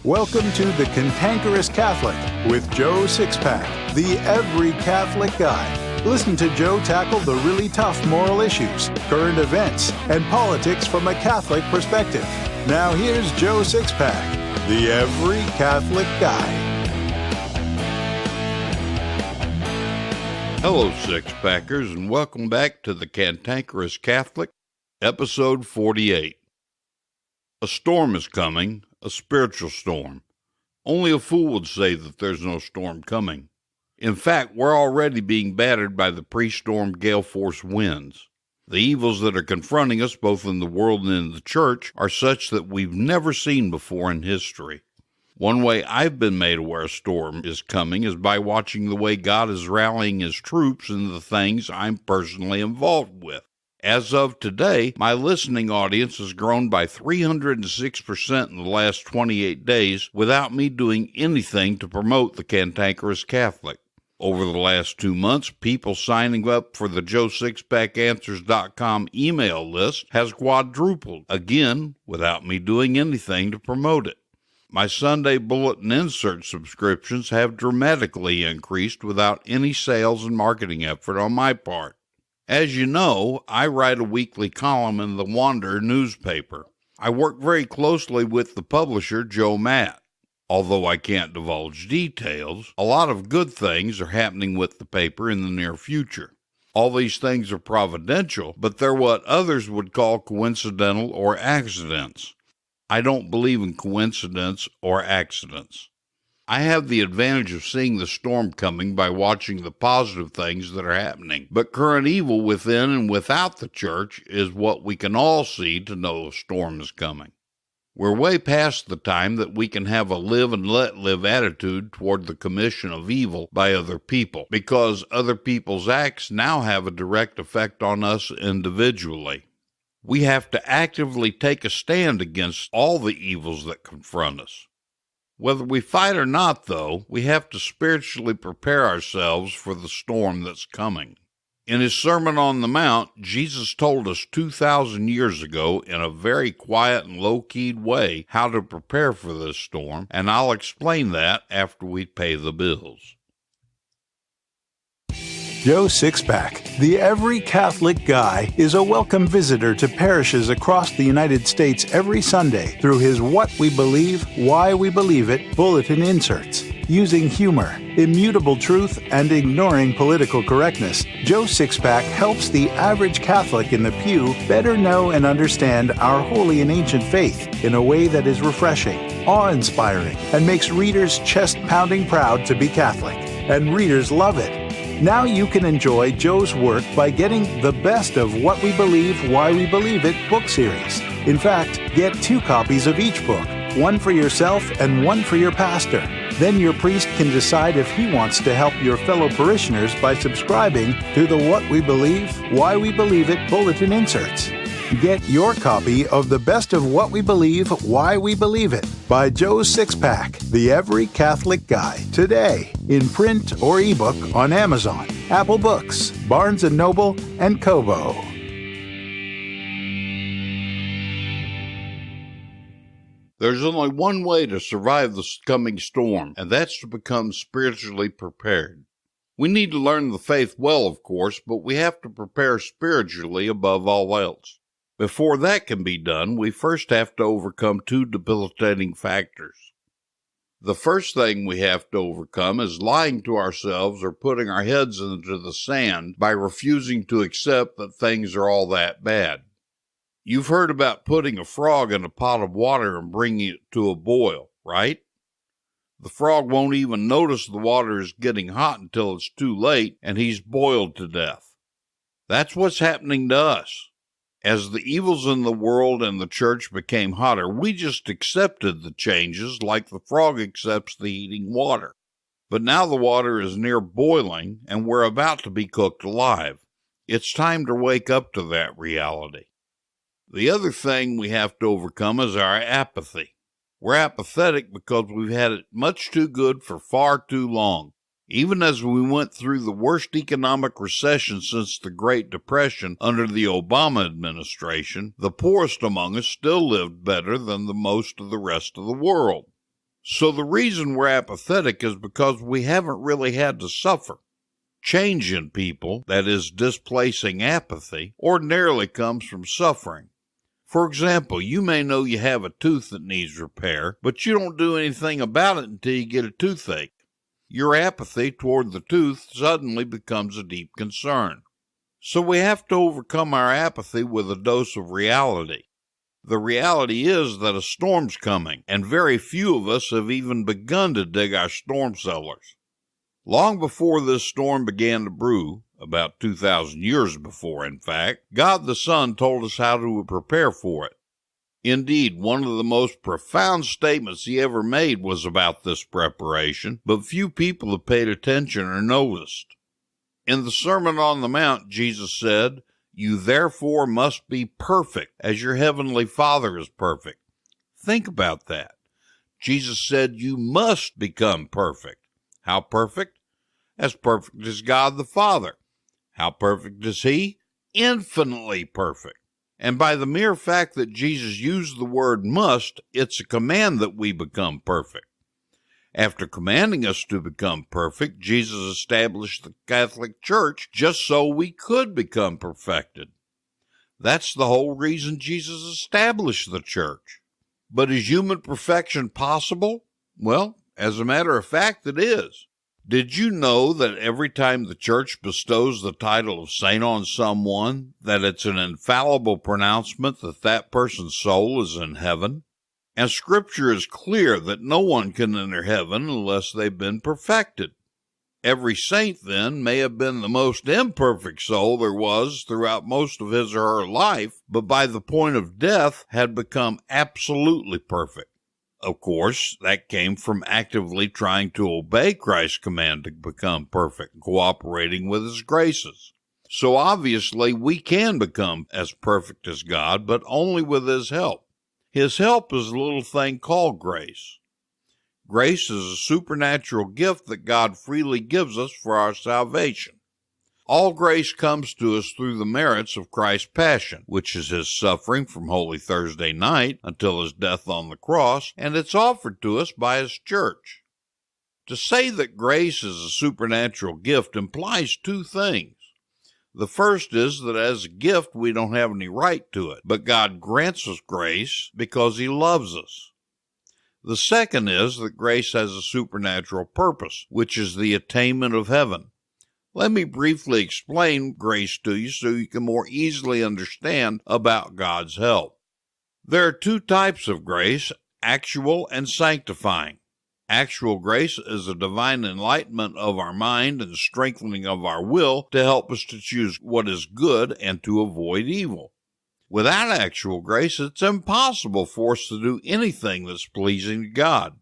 Welcome to the Cantankerous Catholic with Joe Sixpack, the every Catholic guy. Listen to Joe tackle the really tough moral issues, current events, and politics from a Catholic perspective. Now here's Joe Sixpack, the every Catholic guy. Hello, Sixpackers, and welcome back to the Cantankerous Catholic, episode 48. A storm is coming, a spiritual storm. Only a fool would say that there's no storm coming. In fact, we're already being battered by the pre-storm gale force winds. The evils that are confronting us, both in the world and in the church, are such that we've never seen before in history. One way I've been made aware a storm is coming is by watching the way God is rallying his troops in the things I'm personally involved with. As of today, my listening audience has grown by 306% in the last 28 days without me doing anything to promote the Cantankerous Catholic. Over the last 2 months, people signing up for the JoeSixpackAnswers.com email list has quadrupled, again, without me doing anything to promote it. My Sunday bulletin insert subscriptions have dramatically increased without any sales and marketing effort on my part. As you know, I write a weekly column in the Wanderer newspaper. I work very closely with the publisher, Joe Matt. Although I can't divulge details, a lot of good things are happening with the paper in the near future. All these things are providential, but they're what others would call coincidental or accidents. I don't believe in coincidence or accidents. I have the advantage of seeing the storm coming by watching the positive things that are happening. But current evil within and without the church is what we can all see to know a storm is coming. We're way past the time that we can have a live and let live attitude toward the commission of evil by other people, because other people's acts now have a direct effect on us individually. We have to actively take a stand against all the evils that confront us. Whether we fight or not, though, we have to spiritually prepare ourselves for the storm that's coming. In his Sermon on the Mount, Jesus told us 2,000 years ago in a very quiet and low-keyed way how to prepare for this storm, and I'll explain that after we pay the bills. Joe Sixpack, the every Catholic guy, is a welcome visitor to parishes across the United States every Sunday through his What We Believe, Why We Believe It bulletin inserts. Using humor, immutable truth, and ignoring political correctness, Joe Sixpack helps the average Catholic in the pew better know and understand our holy and ancient faith in a way that is refreshing, awe-inspiring, and makes readers chest-pounding proud to be Catholic. And readers love it. Now you can enjoy Joe's work by getting the best of What We Believe, Why We Believe It book series. In fact, get 2 copies of each book, one for yourself and one for your pastor. Then your priest can decide if he wants to help your fellow parishioners by subscribing to the What We Believe, Why We Believe It bulletin inserts. Get your copy of The Best of What We Believe, Why We Believe It by Joe Sixpack, the every Catholic guy, today in print or ebook on Amazon, Apple Books, Barnes & Noble, and Kobo. There's only one way to survive the coming storm, and that's to become spiritually prepared. We need to learn the faith well, of course, but we have to prepare spiritually above all else. Before that can be done, we first have to overcome 2 debilitating factors. The first thing we have to overcome is lying to ourselves or putting our heads into the sand by refusing to accept that things are all that bad. You've heard about putting a frog in a pot of water and bringing it to a boil, right? The frog won't even notice the water is getting hot until it's too late and he's boiled to death. That's what's happening to us. As the evils in the world and the church became hotter, we just accepted the changes like the frog accepts the heating water. But now the water is near boiling and we're about to be cooked alive. It's time to wake up to that reality. The other thing we have to overcome is our apathy. We're apathetic because we've had it much too good for far too long. Even as we went through the worst economic recession since the Great Depression under the Obama administration, the poorest among us still lived better than the most of the rest of the world. So the reason we're apathetic is because we haven't really had to suffer. Change in people, that is, displacing apathy, ordinarily comes from suffering. For example, you may know you have a tooth that needs repair, but you don't do anything about it until you get a toothache. Your apathy toward the tooth suddenly becomes a deep concern. So we have to overcome our apathy with a dose of reality. The reality is that a storm's coming, and very few of us have even begun to dig our storm cellars. Long before this storm began to brew, about 2,000 years before, in fact, God the Son told us how to prepare for it. Indeed, one of the most profound statements he ever made was about this preparation, but few people have paid attention or noticed. In the Sermon on the Mount, Jesus said, "You therefore must be perfect, as your heavenly Father is perfect." Think about that. Jesus said you must become perfect. How perfect? As perfect as God the Father. How perfect is He? Infinitely perfect. And by the mere fact that Jesus used the word must, it's a command that we become perfect. After commanding us to become perfect, Jesus established the Catholic Church just so we could become perfected. That's the whole reason Jesus established the church. But is human perfection possible? Well, as a matter of fact, it is. Did you know that every time the church bestows the title of saint on someone, that it's an infallible pronouncement that that person's soul is in heaven? And Scripture is clear that no one can enter heaven unless they've been perfected. Every saint, then, may have been the most imperfect soul there was throughout most of his or her life, but by the point of death had become absolutely perfect. Of course, that came from actively trying to obey Christ's command to become perfect, cooperating with His graces. So obviously, we can become as perfect as God, but only with His help. His help is a little thing called grace. Grace is a supernatural gift that God freely gives us for our salvation. All grace comes to us through the merits of Christ's passion, which is His suffering from Holy Thursday night until His death on the cross, and it's offered to us by His church. To say that grace is a supernatural gift implies two things. The first is that as a gift we don't have any right to it, but God grants us grace because He loves us. The second is that grace has a supernatural purpose, which is the attainment of heaven. Let me briefly explain grace to you so you can more easily understand about God's help. There are two types of grace, actual and sanctifying. Actual grace is a divine enlightenment of our mind and strengthening of our will to help us to choose what is good and to avoid evil. Without actual grace, it's impossible for us to do anything that's pleasing to God.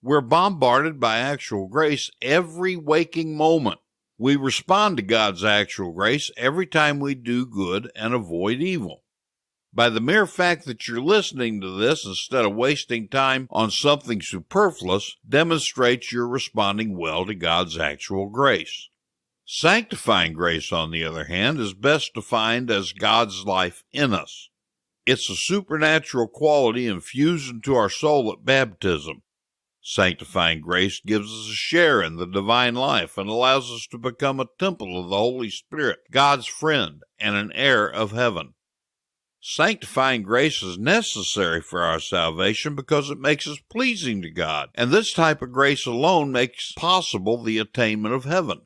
We're bombarded by actual grace every waking moment. We respond to God's actual grace every time we do good and avoid evil. By the mere fact that you're listening to this instead of wasting time on something superfluous demonstrates you're responding well to God's actual grace. Sanctifying grace, on the other hand, is best defined as God's life in us. It's a supernatural quality infused into our soul at baptism. Sanctifying grace gives us a share in the divine life and allows us to become a temple of the Holy Spirit, God's friend, and an heir of heaven. Sanctifying grace is necessary for our salvation because it makes us pleasing to God, and this type of grace alone makes possible the attainment of heaven.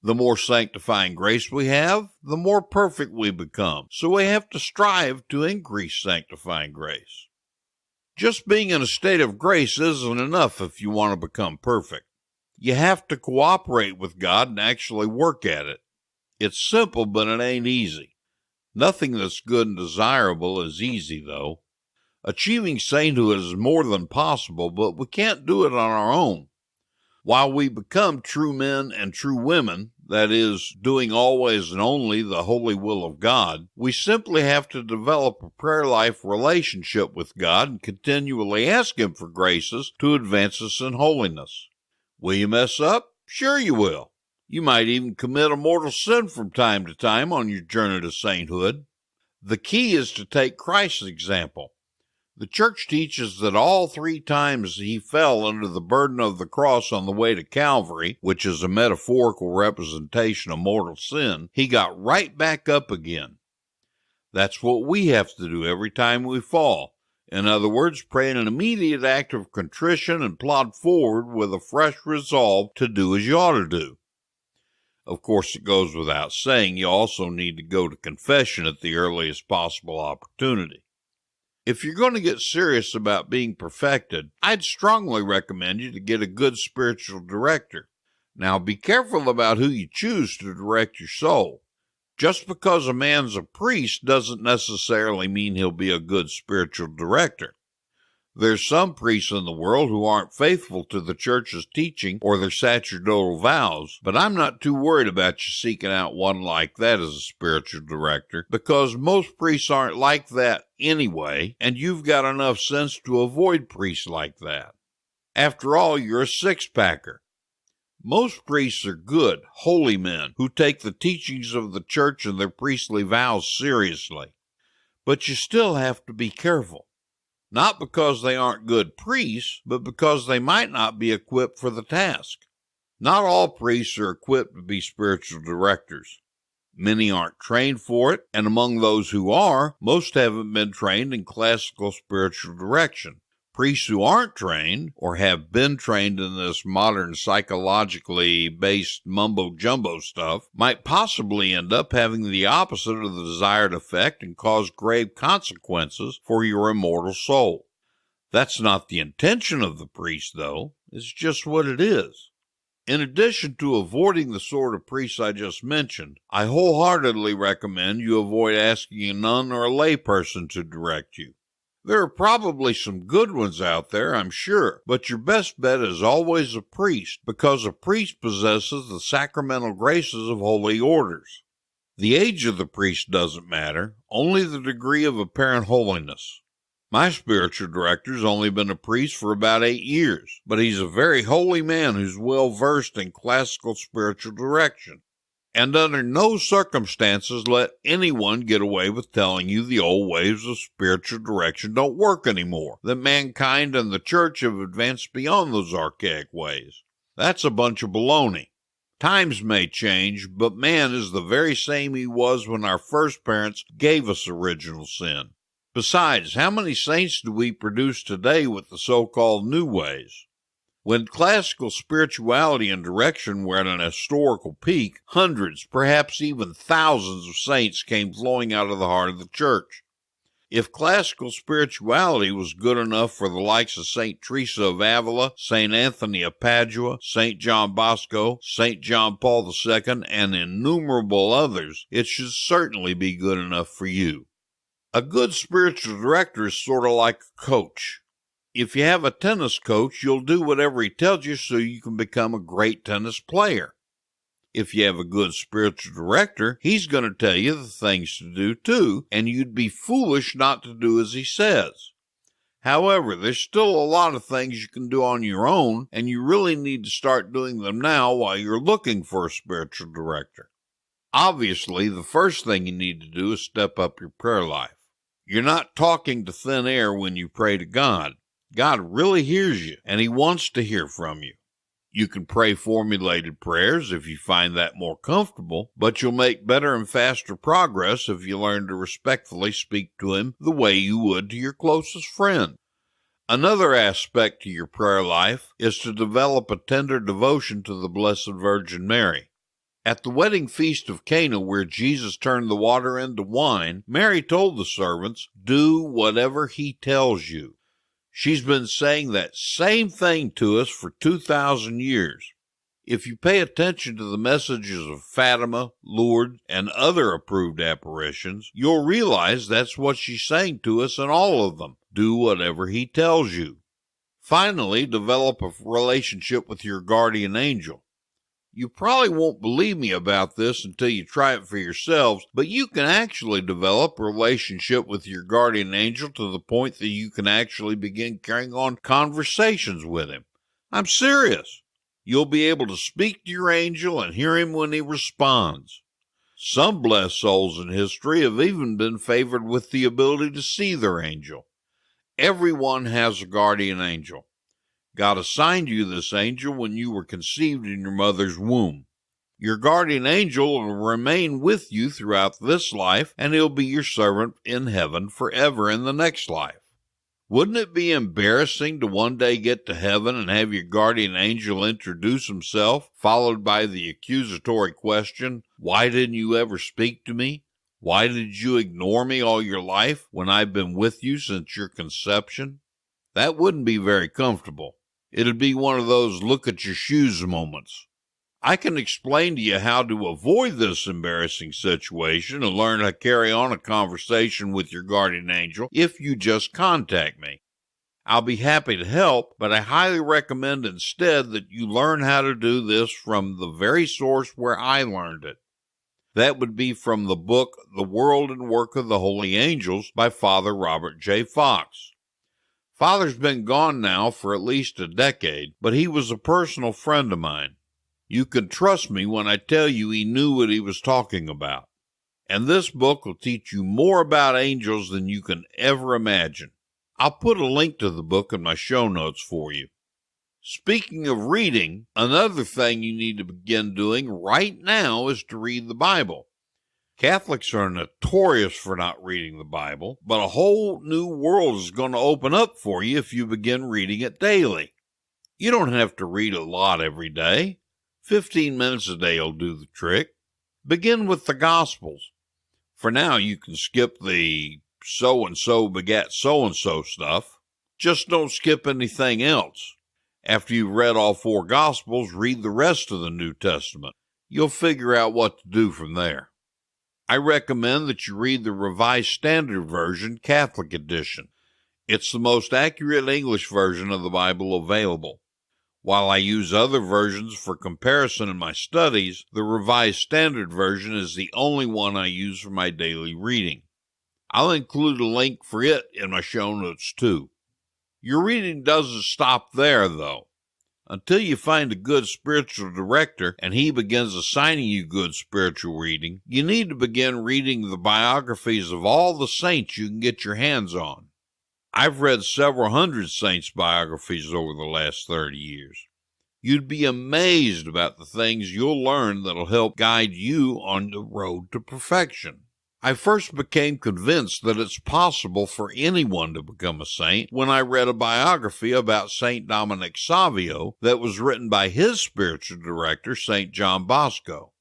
The more sanctifying grace we have, the more perfect we become, so we have to strive to increase sanctifying grace. Just being in a state of grace isn't enough if you want to become perfect. You have to cooperate with God and actually work at it. It's simple, but it ain't easy. Nothing that's good and desirable is easy, though. Achieving sainthood is more than possible, but we can't do it on our own. While we become true men and true women, that is, doing always and only the holy will of God, we simply have to develop a prayer life relationship with God and continually ask Him for graces to advance us in holiness. Will you mess up? Sure you will. You might even commit a mortal sin from time to time on your journey to sainthood. The key is to take Christ's example. The church teaches that all 3 times he fell under the burden of the cross on the way to Calvary, which is a metaphorical representation of mortal sin, he got right back up again. That's what we have to do every time we fall. In other words, pray an immediate act of contrition and plod forward with a fresh resolve to do as you ought to do. Of course, it goes without saying you also need to go to confession at the earliest possible opportunity. If you're going to get serious about being perfected, I'd strongly recommend you to get a good spiritual director. Now, be careful about who you choose to direct your soul. Just because a man's a priest doesn't necessarily mean he'll be a good spiritual director. There's some priests in the world who aren't faithful to the church's teaching or their sacerdotal vows, but I'm not too worried about you seeking out one like that as a spiritual director, because most priests aren't like that anyway, and you've got enough sense to avoid priests like that. After all, you're a six-packer. Most priests are good, holy men who take the teachings of the church and their priestly vows seriously. But you still have to be careful. Not because they aren't good priests, but because they might not be equipped for the task. Not all priests are equipped to be spiritual directors. Many aren't trained for it, and among those who are, most haven't been trained in classical spiritual direction. Priests who aren't trained, or have been trained in this modern psychologically based mumbo-jumbo stuff, might possibly end up having the opposite of the desired effect and cause grave consequences for your immortal soul. That's not the intention of the priest, though. It's just what it is. In addition to avoiding the sort of priests I just mentioned, I wholeheartedly recommend you avoid asking a nun or a layperson to direct you. There are probably some good ones out there, I'm sure, but your best bet is always a priest, because a priest possesses the sacramental graces of holy orders. The age of the priest doesn't matter, only the degree of apparent holiness. My spiritual director's only been a priest for about 8 years, but he's a very holy man who's well versed in classical spiritual direction. And under no circumstances let anyone get away with telling you the old ways of spiritual direction don't work anymore, that mankind and the church have advanced beyond those archaic ways. That's a bunch of baloney. Times may change, but man is the very same he was when our first parents gave us original sin. Besides, how many saints do we produce today with the so-called new ways? When classical spirituality and direction were at an historical peak, hundreds, perhaps even thousands of saints came flowing out of the heart of the church. If classical spirituality was good enough for the likes of St. Teresa of Avila, St. Anthony of Padua, St. John Bosco, St. John Paul II, and innumerable others, it should certainly be good enough for you. A good spiritual director is sort of like a coach. If you have a tennis coach, you'll do whatever he tells you so you can become a great tennis player. If you have a good spiritual director, he's going to tell you the things to do too, and you'd be foolish not to do as he says. However, there's still a lot of things you can do on your own, and you really need to start doing them now while you're looking for a spiritual director. Obviously, the first thing you need to do is step up your prayer life. You're not talking to thin air when you pray to God. God really hears you, and he wants to hear from you. You can pray formulated prayers if you find that more comfortable, but you'll make better and faster progress if you learn to respectfully speak to him the way you would to your closest friend. Another aspect to your prayer life is to develop a tender devotion to the Blessed Virgin Mary. At the wedding feast of Cana, where Jesus turned the water into wine, Mary told the servants, "Do whatever he tells you." She's been saying that same thing to us for 2,000 years. If you pay attention to the messages of Fatima, Lourdes, and other approved apparitions, you'll realize that's what she's saying to us in all of them. Do whatever he tells you. Finally, develop a relationship with your guardian angel. You probably won't believe me about this until you try it for yourselves, but you can actually develop a relationship with your guardian angel to the point that you can actually begin carrying on conversations with him. I'm serious. You'll be able to speak to your angel and hear him when he responds. Some blessed souls in history have even been favored with the ability to see their angel. Everyone has a guardian angel. God assigned you this angel when you were conceived in your mother's womb. Your guardian angel will remain with you throughout this life, and he'll be your servant in heaven forever in the next life. Wouldn't it be embarrassing to one day get to heaven and have your guardian angel introduce himself, followed by the accusatory question, "Why didn't you ever speak to me? Why did you ignore me all your life when I've been with you since your conception?" That wouldn't be very comfortable. It'd be one of those look at your shoes moments. I can explain to you how to avoid this embarrassing situation and learn how to carry on a conversation with your guardian angel if you just contact me. I'll be happy to help, but I highly recommend instead that you learn how to do this from the very source where I learned it. That would be from the book The World and Work of the Holy Angels by Father Robert J. Fox. Father's been gone now for at least a decade, but he was a personal friend of mine. You can trust me when I tell you he knew what he was talking about. And this book will teach you more about angels than you can ever imagine. I'll put a link to the book in my show notes for you. Speaking of reading, another thing you need to begin doing right now is to read the Bible. Catholics are notorious for not reading the Bible, but a whole new world is going to open up for you if you begin reading it daily. You don't have to read a lot every day. 15 minutes a day will do the trick. Begin with the Gospels. For now, you can skip the so-and-so begat so-and-so stuff. Just don't skip anything else. After you've read all 4 Gospels, read the rest of the New Testament. You'll figure out what to do from there. I recommend that you read the Revised Standard Version, Catholic Edition. It's the most accurate English version of the Bible available. While I use other versions for comparison in my studies, the Revised Standard Version is the only one I use for my daily reading. I'll include a link for it in my show notes too. Your reading doesn't stop there, though. Until you find a good spiritual director and he begins assigning you good spiritual reading, you need to begin reading the biographies of all the saints you can get your hands on. I've read several hundred saints' biographies over the last 30 years. You'd be amazed about the things you'll learn that'll help guide you on the road to perfection. I first became convinced that it's possible for anyone to become a saint when I read a biography about St. Dominic Savio that was written by his spiritual director, St. John Bosco.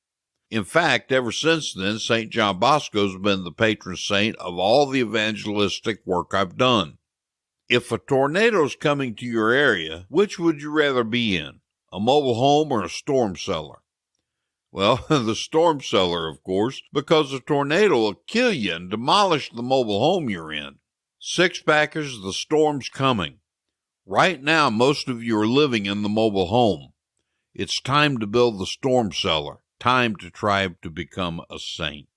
In fact, ever since then, St. John Bosco's been the patron saint of all the evangelistic work I've done. If a tornado's coming to your area, which would you rather be in, a mobile home or a storm cellar? Well, the storm cellar, of course, because a tornado will kill you and demolish the mobile home you're in. Sixpackers, the storm's coming. Right now, most of you are living in the mobile home. It's time to build the storm cellar. Time to try to become a saint.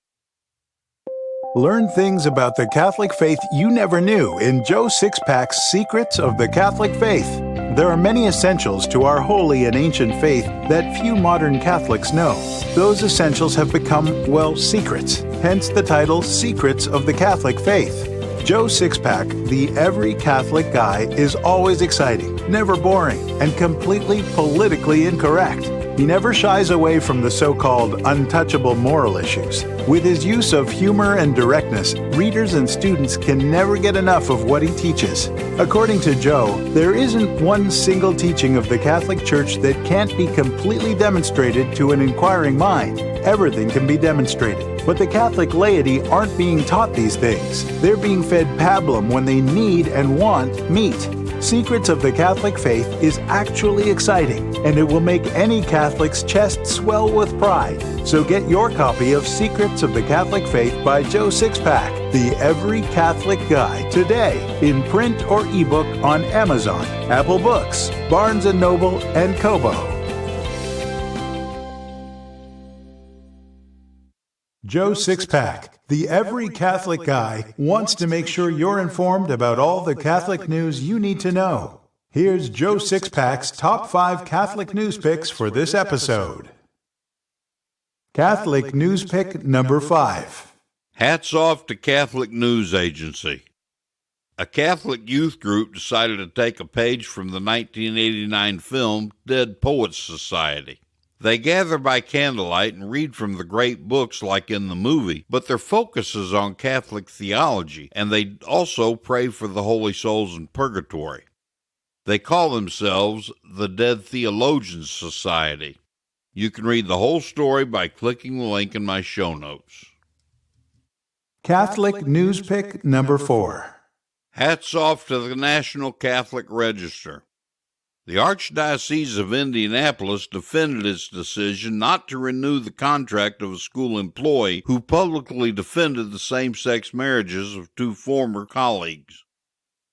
Learn things about the Catholic faith you never knew in Joe Sixpack's Secrets of the Catholic Faith. There are many essentials to our holy and ancient faith that few modern Catholics know. Those essentials have become, well, secrets, hence the title Secrets of the Catholic Faith. Joe Sixpack, the every Catholic guy, is always exciting, never boring, and completely politically incorrect. He never shies away from the so-called untouchable moral issues. With his use of humor and directness, readers and students can never get enough of what he teaches. According to Joe, there isn't one single teaching of the Catholic Church that can't be completely demonstrated to an inquiring mind. Everything can be demonstrated. But the Catholic laity aren't being taught these things. They're being fed pablum when they need and want meat. Secrets of the Catholic Faith is actually exciting, and it will make any Catholic's chest swell with pride. So get your copy of Secrets of the Catholic Faith by Joe Sixpack, the Every Catholic Guide, today in print or ebook on Amazon, Apple Books, Barnes & Noble, and Kobo. Joe Sixpack, the Every Catholic Guy, wants to make sure you're informed about all the Catholic news you need to know. Here's Joe Sixpack's top 5 Catholic news picks for this episode. Catholic news pick number 5. Hats off to Catholic News Agency. A Catholic youth group decided to take a page from the 1989 film Dead Poets Society. They gather by candlelight and read from the great books like in the movie, but their focus is on Catholic theology, and they also pray for the holy souls in purgatory. They call themselves the Dead Theologians Society. You can read the whole story by clicking the link in my show notes. Catholic News Pick number 4. Hats off to the National Catholic Register. The Archdiocese of Indianapolis defended its decision not to renew the contract of a school employee who publicly defended the same-sex marriages of 2 former colleagues.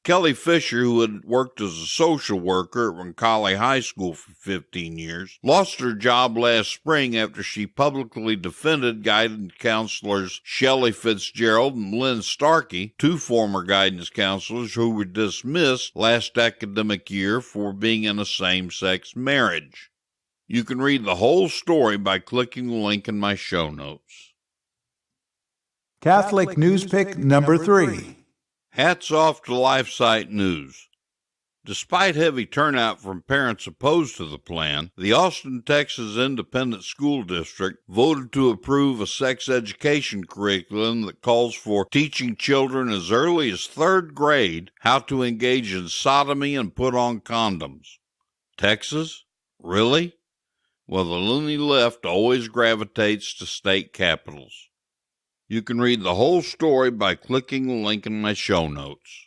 Kelly Fisher, who had worked as a social worker at Roncalli High School for 15 years, lost her job last spring after she publicly defended guidance counselors Shelley Fitzgerald and Lynn Starkey, 2 former guidance counselors who were dismissed last academic year for being in a same-sex marriage. You can read the whole story by clicking the link in my show notes. Catholic News Pick number 3. Hats off to LifeSite News. Despite heavy turnout from parents opposed to the plan, the Austin, Texas Independent School District voted to approve a sex education curriculum that calls for teaching children as early as 3rd grade how to engage in sodomy and put on condoms. Texas? Really? Well, the loony left always gravitates to state capitals. You can read the whole story by clicking the link in my show notes.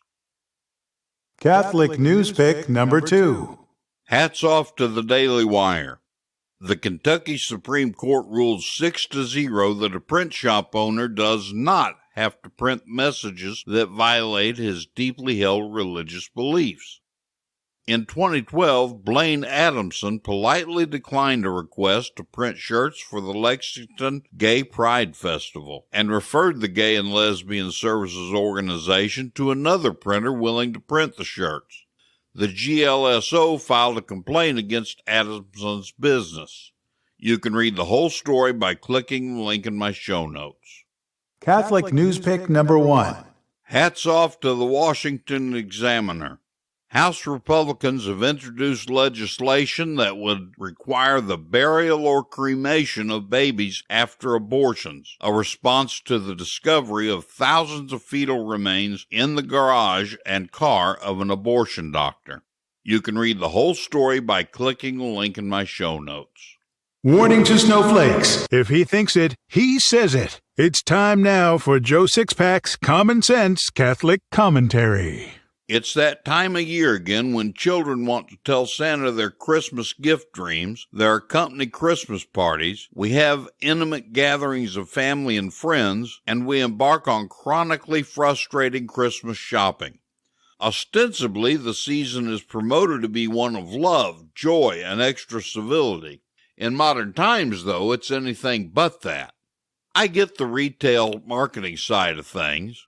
Catholic News Pick number 2. Hats off to the Daily Wire. The Kentucky Supreme Court ruled 6-0 that a print shop owner does not have to print messages that violate his deeply held religious beliefs. In 2012, Blaine Adamson politely declined a request to print shirts for the Lexington Gay Pride Festival and referred the Gay and Lesbian Services Organization to another printer willing to print the shirts. The GLSO filed a complaint against Adamson's business. You can read the whole story by clicking the link in my show notes. Catholic News Pick number 1. Hats off to the Washington Examiner. House Republicans have introduced legislation that would require the burial or cremation of babies after abortions, a response to the discovery of thousands of fetal remains in the garage and car of an abortion doctor. You can read the whole story by clicking the link in my show notes. Warning to snowflakes. If he thinks it, he says it. It's time now for Joe Sixpack's Common Sense Catholic Commentary. It's that time of year again when children want to tell Santa their Christmas gift dreams. There are company Christmas parties. We have intimate gatherings of family and friends, and we embark on chronically frustrating Christmas shopping. Ostensibly, the season is promoted to be one of love, joy, and extra civility. In modern times, though, it's anything but that. I get the retail marketing side of things.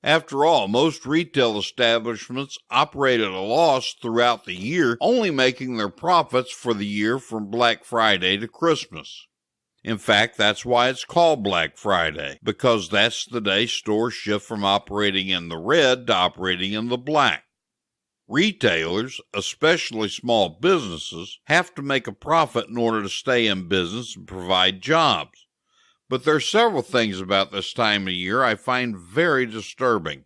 After all, most retail establishments operate at a loss throughout the year, only making their profits for the year from Black Friday to Christmas. In fact, that's why it's called Black Friday, because that's the day stores shift from operating in the red to operating in the black. Retailers, especially small businesses, have to make a profit in order to stay in business and provide jobs. But there are several things about this time of year I find very disturbing.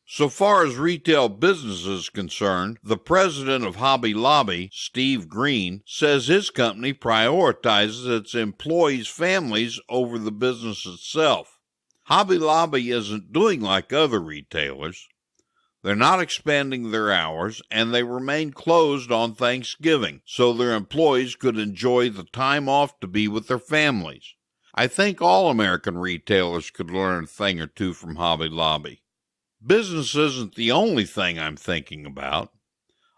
So far as retail business is concerned, the president of Hobby Lobby, Steve Green, says his company prioritizes its employees' families over the business itself. Hobby Lobby isn't doing like other retailers. They're not expanding their hours, and they remain closed on Thanksgiving, so their employees could enjoy the time off to be with their families. I think all American retailers could learn a thing or two from Hobby Lobby. Business isn't the only thing I'm thinking about.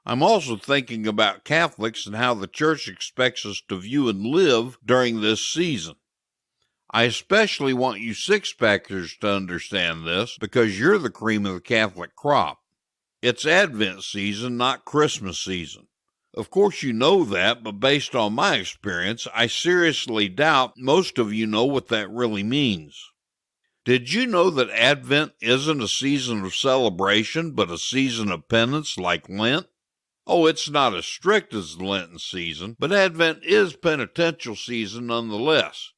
I'm also thinking about Catholics and how the Church expects us to view and live during this season. I especially want you six-packers to understand this because you're the cream of the Catholic crop. It's Advent season, not Christmas season. Of course you know that, but based on my experience, I seriously doubt most of you know what that really means. Did you know that Advent isn't a season of celebration, but a season of penance like Lent? Oh, it's not as strict as the Lenten season, but Advent is penitential season nonetheless.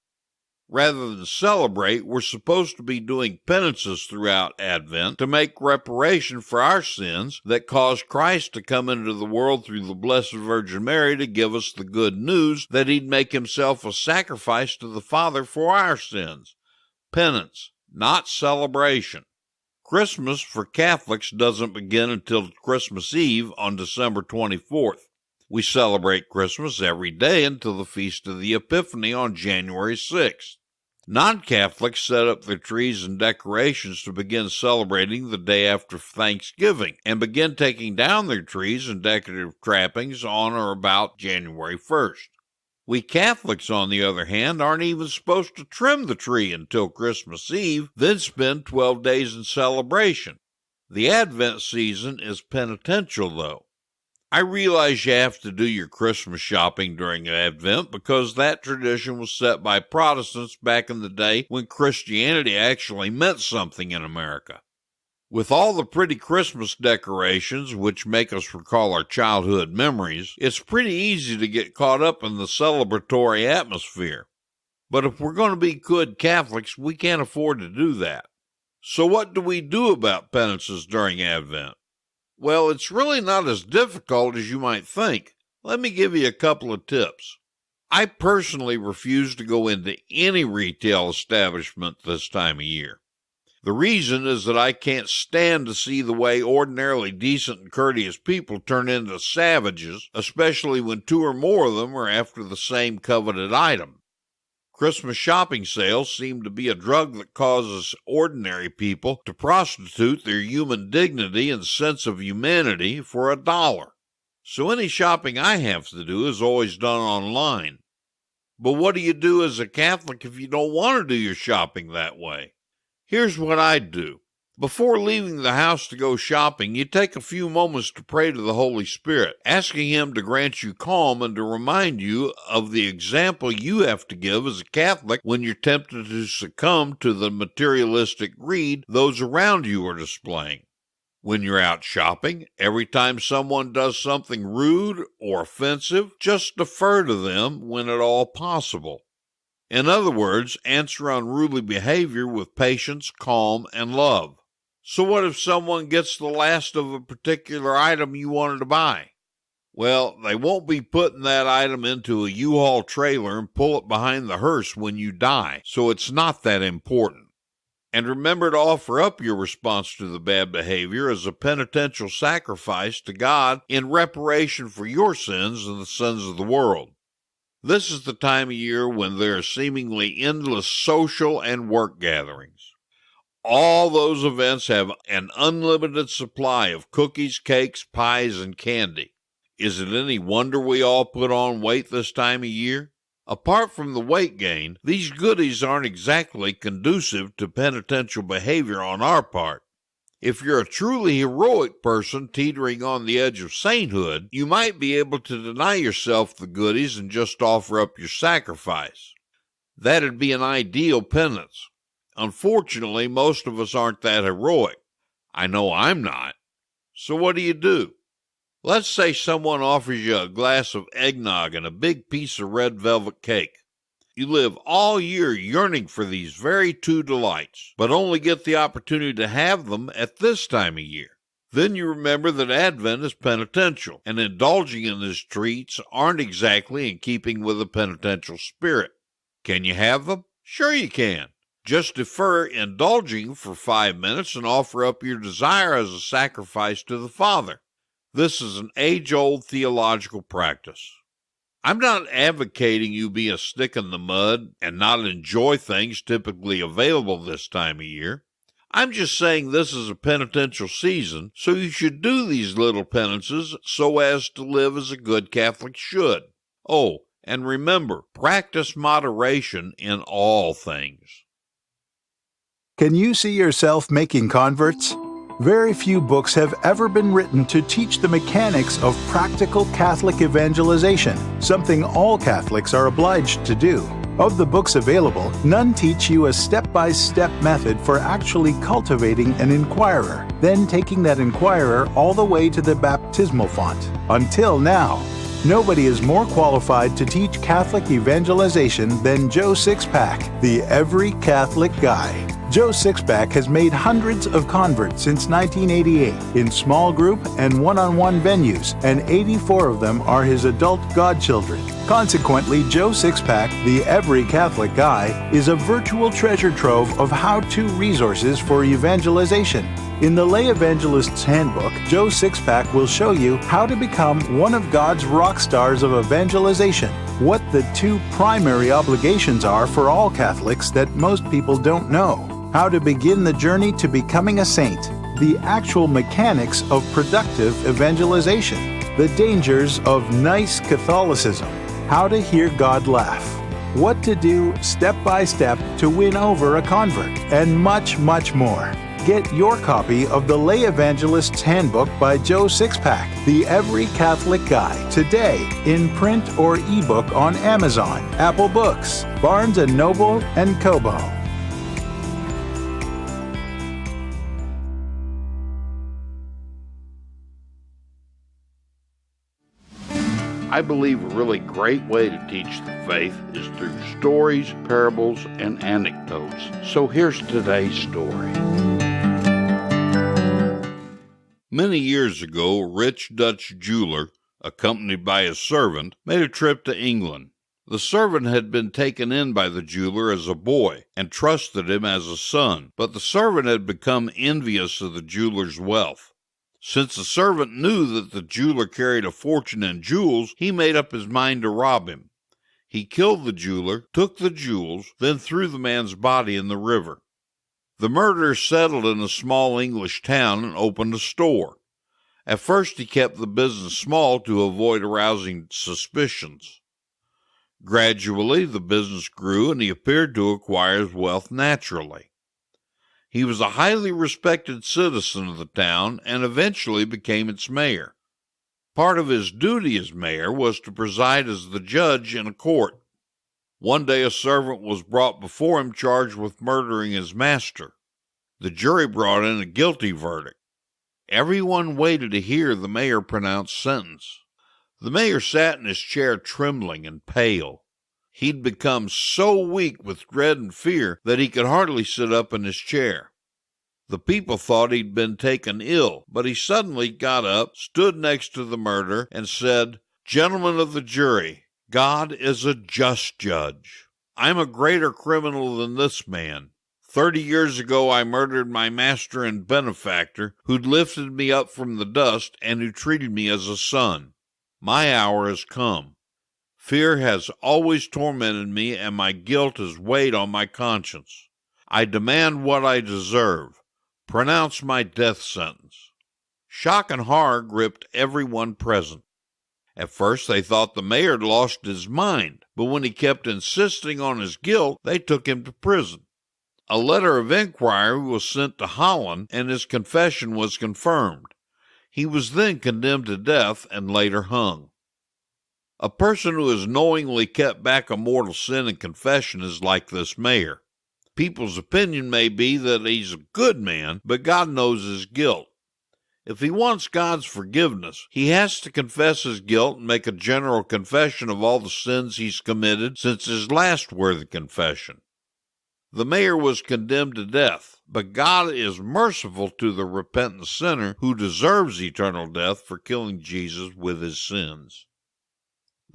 Rather than celebrate, we're supposed to be doing penances throughout Advent to make reparation for our sins that caused Christ to come into the world through the Blessed Virgin Mary to give us the good news that he'd make himself a sacrifice to the Father for our sins. Penance, not celebration. Christmas for Catholics doesn't begin until Christmas Eve on December 24th. We celebrate Christmas every day until the Feast of the Epiphany on January 6th. Non-Catholics set up their trees and decorations to begin celebrating the day after Thanksgiving and begin taking down their trees and decorative trappings on or about January 1st. We Catholics, on the other hand, aren't even supposed to trim the tree until Christmas Eve, then spend 12 days in celebration. The Advent season is penitential, though. I realize you have to do your Christmas shopping during Advent because that tradition was set by Protestants back in the day when Christianity actually meant something in America. With all the pretty Christmas decorations, which make us recall our childhood memories, it's pretty easy to get caught up in the celebratory atmosphere. But if we're going to be good Catholics, we can't afford to do that. So what do we do about penances during Advent? Well, it's really not as difficult as you might think. Let me give you a couple of tips. I personally refuse to go into any retail establishment this time of year. The reason is that I can't stand to see the way ordinarily decent and courteous people turn into savages, especially when two or more of them are after the same coveted item. Christmas shopping sales seem to be a drug that causes ordinary people to prostitute their human dignity and sense of humanity for $1. So any shopping I have to do is always done online. But what do you do as a Catholic if you don't want to do your shopping that way? Here's what I do. Before leaving the house to go shopping, you take a few moments to pray to the Holy Spirit, asking him to grant you calm and to remind you of the example you have to give as a Catholic when you're tempted to succumb to the materialistic greed those around you are displaying. When you're out shopping, every time someone does something rude or offensive, just defer to them when at all possible. In other words, answer unruly behavior with patience, calm, and love. So what if someone gets the last of a particular item you wanted to buy? Well, they won't be putting that item into a U-Haul trailer and pull it behind the hearse when you die, so it's not that important. And remember to offer up your response to the bad behavior as a penitential sacrifice to God in reparation for your sins and the sins of the world. This is the time of year when there are seemingly endless social and work gatherings. All those events have an unlimited supply of cookies, cakes, pies, and candy. Is it any wonder we all put on weight this time of year? Apart from the weight gain, these goodies aren't exactly conducive to penitential behavior on our part. If you're a truly heroic person teetering on the edge of sainthood, you might be able to deny yourself the goodies and just offer up your sacrifice. That'd be an ideal penance. Unfortunately, most of us aren't that heroic. I know I'm not. So what do? Let's say someone offers you a glass of eggnog and a big piece of red velvet cake. You live all year yearning for these very two delights, but only get the opportunity to have them at this time of year. Then you remember that Advent is penitential, and indulging in these treats aren't exactly in keeping with the penitential spirit. Can you have them? Sure you can. Just defer indulging for 5 minutes and offer up your desire as a sacrifice to the Father. This is an age-old theological practice. I'm not advocating you be a stick in the mud and not enjoy things typically available this time of year. I'm just saying this is a penitential season, so you should do these little penances so as to live as a good Catholic should. Oh, and remember, practice moderation in all things. Can you see yourself making converts? Very few books have ever been written to teach the mechanics of practical Catholic evangelization, something all Catholics are obliged to do. Of the books available, none teach you a step-by-step method for actually cultivating an inquirer, then taking that inquirer all the way to the baptismal font. Until now, nobody is more qualified to teach Catholic evangelization than Joe Sixpack, the Every Catholic Guy. Joe Sixpack has made hundreds of converts since 1988 in small group and one-on-one venues, and 84 of them are his adult godchildren. Consequently, Joe Sixpack, the Every Catholic Guy, is a virtual treasure trove of how-to resources for evangelization. In the Lay Evangelist's Handbook, Joe Sixpack will show you how to become one of God's rock stars of evangelization, what the two primary obligations are for all Catholics that most people don't know, how to begin the journey to becoming a saint, the actual mechanics of productive evangelization, the dangers of nice Catholicism, how to hear God laugh, what to do step by step to win over a convert, and much, much more. Get your copy of the Lay Evangelist's Handbook by Joe Sixpack, the Every Catholic Guy, today in print or ebook on Amazon, Apple Books, Barnes & Noble, and Kobo. I believe a really great way to teach the faith is through stories, parables, and anecdotes. So here's today's story. Many years ago, a rich Dutch jeweler, accompanied by his servant, made a trip to England. The servant had been taken in by the jeweler as a boy and trusted him as a son, but the servant had become envious of the jeweler's wealth. Since the servant knew that the jeweler carried a fortune in jewels, he made up his mind to rob him. He killed the jeweler, took the jewels, then threw the man's body in the river. The murderer settled in a small English town and opened a store. At first he kept the business small to avoid arousing suspicions. Gradually the business grew and he appeared to acquire his wealth naturally. He was a highly respected citizen of the town and eventually became its mayor. Part of his duty as mayor was to preside as the judge in a court. One day a servant was brought before him charged with murdering his master. The jury brought in a guilty verdict. Everyone waited to hear the mayor pronounce sentence. The mayor sat in his chair trembling and pale. He'd become so weak with dread and fear that he could hardly sit up in his chair. The people thought he'd been taken ill, but he suddenly got up, stood next to the murderer, and said, "Gentlemen of the jury, God is a just judge. I'm a greater criminal than this man. 30 years ago I murdered my master and benefactor, who'd lifted me up from the dust and who treated me as a son. My hour has come. Fear has always tormented me, and my guilt has weighed on my conscience. I demand what I deserve. Pronounce my death sentence." Shock and horror gripped everyone present. At first they thought the mayor had lost his mind, but when he kept insisting on his guilt, they took him to prison. A letter of inquiry was sent to Holland, and his confession was confirmed. He was then condemned to death and later hung. A person who has knowingly kept back a mortal sin in confession is like this mayor. People's opinion may be that he's a good man, but God knows his guilt. If he wants God's forgiveness, he has to confess his guilt and make a general confession of all the sins he's committed since his last worthy confession. The mayor was condemned to death, but God is merciful to the repentant sinner who deserves eternal death for killing Jesus with his sins.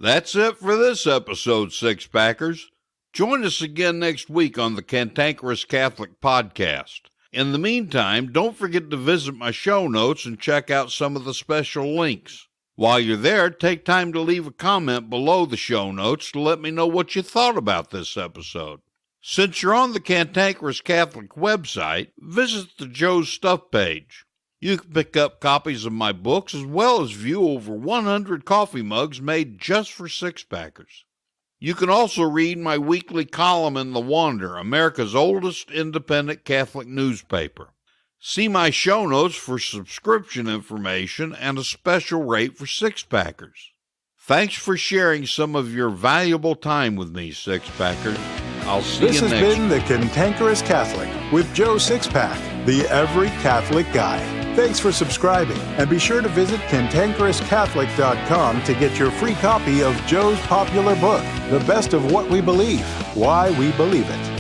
That's it for this episode, Six-Packers. Join us again next week on the Cantankerous Catholic podcast. In the meantime, don't forget to visit my show notes and check out some of the special links. While you're there, take time to leave a comment below the show notes to let me know what you thought about this episode. Since you're on the Cantankerous Catholic website, visit the Joe's Stuff page. You can pick up copies of my books as well as view over 100 coffee mugs made just for Six-Packers. You can also read my weekly column in The Wander, America's oldest independent Catholic newspaper. See my show notes for subscription information and a special rate for Six-Packers. Thanks for sharing some of your valuable time with me, Sixpackers. I'll see This you has next been the Cantankerous Catholic with Joe Sixpack, the Every Catholic Guy. Thanks for subscribing, and be sure to visit CantankerousCatholic.com to get your free copy of Joe's popular book, The Best of What We Believe, Why We Believe It.